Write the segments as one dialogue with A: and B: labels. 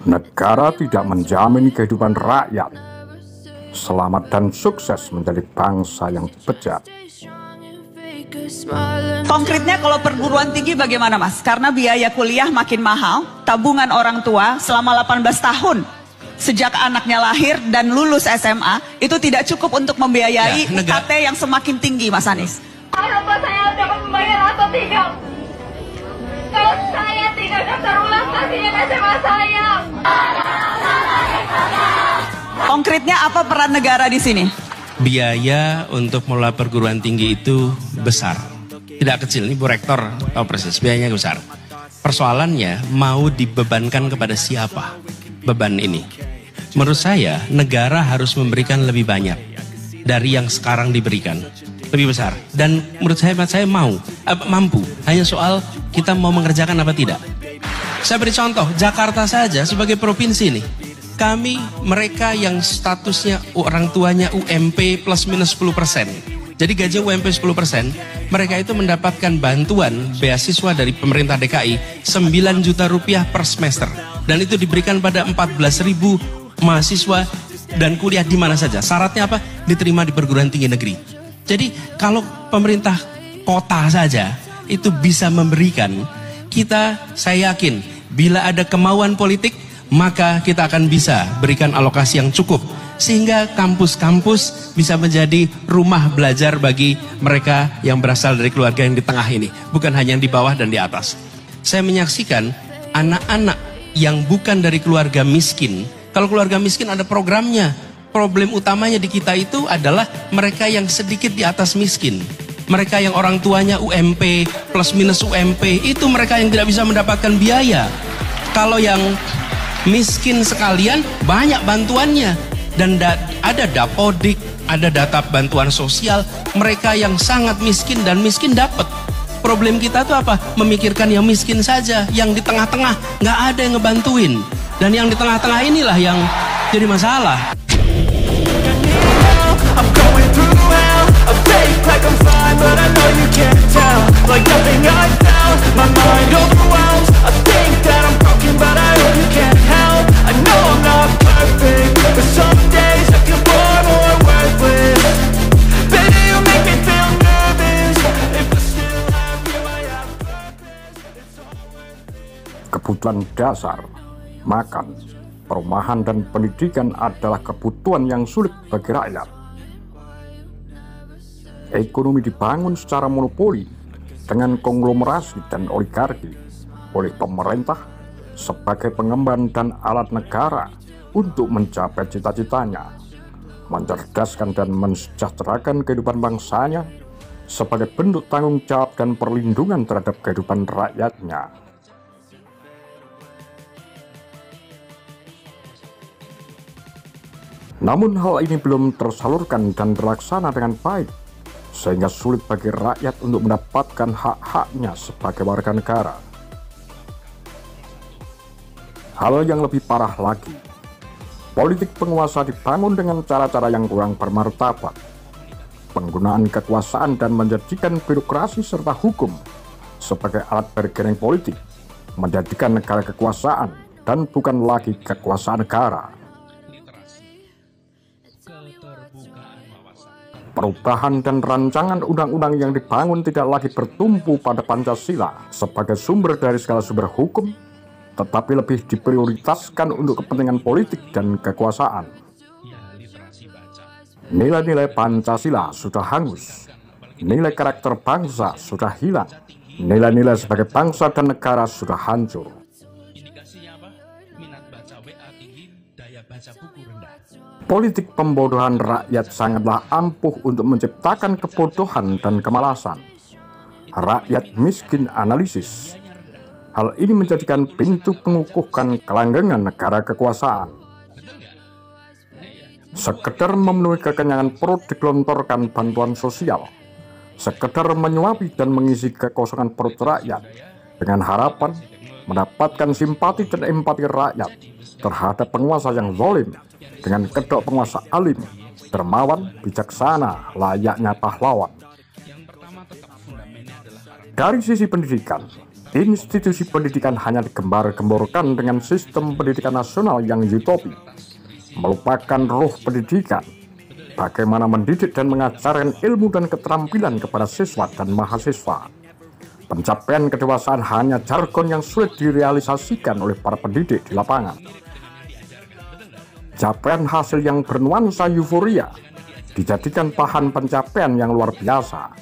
A: Negara tidak menjamin kehidupan rakyat. Selamat dan sukses menjadi bangsa yang bejat.
B: Konkretnya kalau perguruan tinggi bagaimana Mas? Karena biaya kuliah makin mahal, tabungan orang tua selama 18 tahun sejak anaknya lahir dan lulus SMA itu tidak cukup untuk membiayai UKT yang semakin tinggi, Mas Anies.
C: Orang tua saya dapat membayar atau tidak? Kalau saya tidak daftar ulang kasihan SMA saya.
B: Konkretnya apa peran negara di sini?
D: Biaya untuk mengelola perguruan tinggi itu besar. Tidak kecil, ini Bu Rektor tahu persis, biayanya besar. Persoalannya mau dibebankan kepada siapa beban ini? Menurut saya negara harus memberikan lebih banyak dari yang sekarang diberikan, lebih besar. Dan menurut saya mampu. Hanya soal kita mau mengerjakan apa tidak. Saya beri contoh, Jakarta saja sebagai provinsi nih. Kami, mereka yang statusnya orang tuanya UMP plus minus 10%. Jadi gaji UMP 10%, mereka itu mendapatkan bantuan beasiswa dari pemerintah DKI 9 juta rupiah per semester. Dan itu diberikan pada 14.000 mahasiswa dan kuliah di mana saja. Syaratnya apa? Diterima di perguruan tinggi negeri. Jadi kalau pemerintah kota saja itu bisa memberikan, saya yakin bila ada kemauan politik, maka kita akan bisa berikan alokasi yang cukup sehingga kampus-kampus bisa menjadi rumah belajar bagi mereka yang berasal dari keluarga yang di tengah ini, bukan hanya yang di bawah dan di atas. Saya menyaksikan anak-anak yang bukan dari keluarga miskin. Kalau keluarga miskin ada programnya. Problem utamanya di kita itu adalah mereka yang sedikit di atas miskin. Mereka yang orang tuanya UMP plus minus UMP, itu mereka yang tidak bisa mendapatkan biaya. Kalau yang miskin sekalian banyak bantuannya. Dan ada Dapodik, ada data bantuan sosial. Mereka yang sangat miskin dan miskin dapat. Problem kita tuh apa? Memikirkan yang miskin saja. Yang di tengah-tengah nggak ada yang ngebantuin. Dan yang di tengah-tengah inilah yang jadi masalah.
A: Kebutuhan dasar, makan, perumahan dan pendidikan adalah kebutuhan yang sulit bagi rakyat. Ekonomi dibangun secara monopoli dengan konglomerasi dan oligarki oleh pemerintah sebagai pengemban dan alat negara untuk mencapai cita-citanya, mencerdaskan dan mensejahterakan kehidupan bangsanya sebagai bentuk tanggung jawab dan perlindungan terhadap kehidupan rakyatnya. Namun hal ini belum tersalurkan dan terlaksana dengan baik, sehingga sulit bagi rakyat untuk mendapatkan hak-haknya sebagai warga negara. Hal yang lebih parah lagi, politik penguasa dibangun dengan cara-cara yang kurang bermartabat. Penggunaan kekuasaan dan menjadikan birokrasi serta hukum sebagai alat bergening politik, menjadikan negara kekuasaan dan bukan lagi kekuasaan negara. Perubahan dan rancangan undang-undang yang dibangun tidak lagi bertumpu pada Pancasila sebagai sumber dari segala sumber hukum, tetapi lebih diprioritaskan untuk kepentingan politik dan kekuasaan. Nilai-nilai Pancasila sudah hangus, nilai karakter bangsa sudah hilang, nilai-nilai sebagai bangsa dan negara sudah hancur. Politik pembodohan rakyat sangatlah ampuh untuk menciptakan kebodohan dan kemalasan. Rakyat miskin analisis. Hal ini menjadikan pintu pengukuhan kelanggengan negara kekuasaan. Sekedar memenuhi kekenyangan perut digelontorkan bantuan sosial. Sekedar menyuapi dan mengisi kekosongan perut rakyat dengan harapan mendapatkan simpati dan empati rakyat terhadap penguasa yang zalim dengan kedok penguasa alim, dermawan, bijaksana, layaknya pahlawan. Dari sisi pendidikan, institusi pendidikan hanya digembar-gemborkan dengan sistem pendidikan nasional yang utopi, melupakan roh pendidikan, bagaimana mendidik dan mengajarkan ilmu dan keterampilan kepada siswa dan mahasiswa. Pencapaian kedewasaan hanya jargon yang sulit direalisasikan oleh para pendidik di lapangan. Capaian hasil yang bernuansa euforia dijadikan bahan pencapaian yang luar biasa.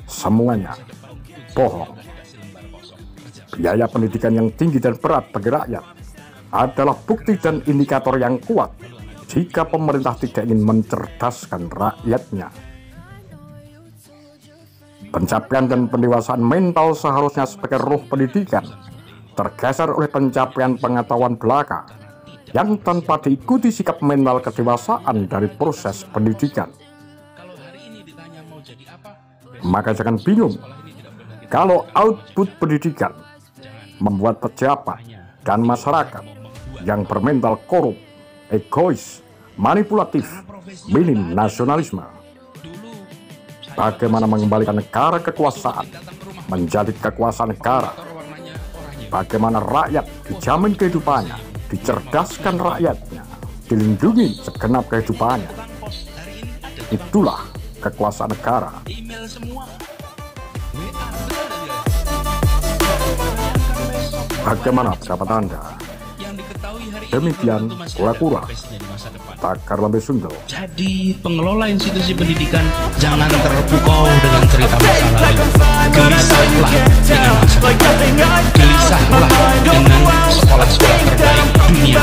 A: Semuanya bohong. Biaya pendidikan yang tinggi dan berat bagi rakyat adalah bukti dan indikator yang kuat jika pemerintah tidak ingin mencerdaskan rakyatnya. Pencapaian dan pendewasaan mental seharusnya sebagai roh pendidikan tergeser oleh pencapaian pengetahuan belaka yang tanpa diikuti sikap mental kedewasaan dari proses pendidikan. Maka jangan bingung kalau output pendidikan membuat pejabat dan masyarakat yang bermental korup, egois, manipulatif, minim nasionalisme. Bagaimana mengembalikan negara kekuasaan menjadi kekuasaan negara? Bagaimana rakyat dijamin kehidupannya, dicerdaskan rakyatnya, dilindungi segenap kehidupannya? Itulah kekuasaan negara. Bagaimana pendapat Anda? Demikian kura-kura Takar Lambe Sundel.
D: Jadi pengelola institusi pendidikan jangan terpukau dengan cerita masa lalu. Gelisahlah dengan masa depan. Gelisahlah dengan sekolah-sekolah terbaik dunia.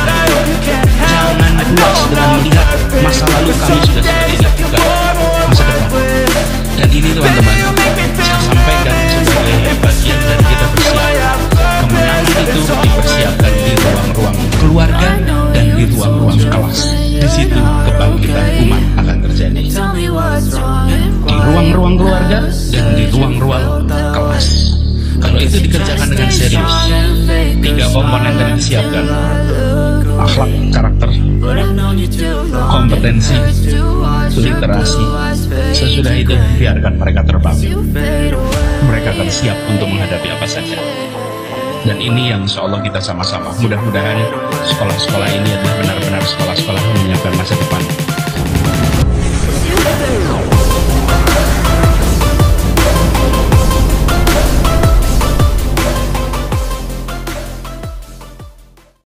D: Jangan puas dengan melihat masa lalu kami sudah seperti ini, juga masa depan. Dan ini teman-teman, saya sampaikan sebagai bagian dari kita bersiap. Kemenangan itu dipersiapkan di ruang-ruang keluarga dan di ruang-ruang kelas. Di situ kebangkitan umat akan terjadi. Di ruang-ruang keluarga dan di ruang-ruang kelas. Kalau itu dikerjakan dengan serius, 3 komponen tadi disiapkan: akhlak, karakter, kompetensi, literasi. Sesudah itu biarkan mereka terbang. Mereka akan siap untuk menghadapi apa saja. Dan ini yang insya Allah kita sama-sama, mudah-mudahan sekolah-sekolah ini adalah benar-benar sekolah-sekolah yang menyiapkan masa depan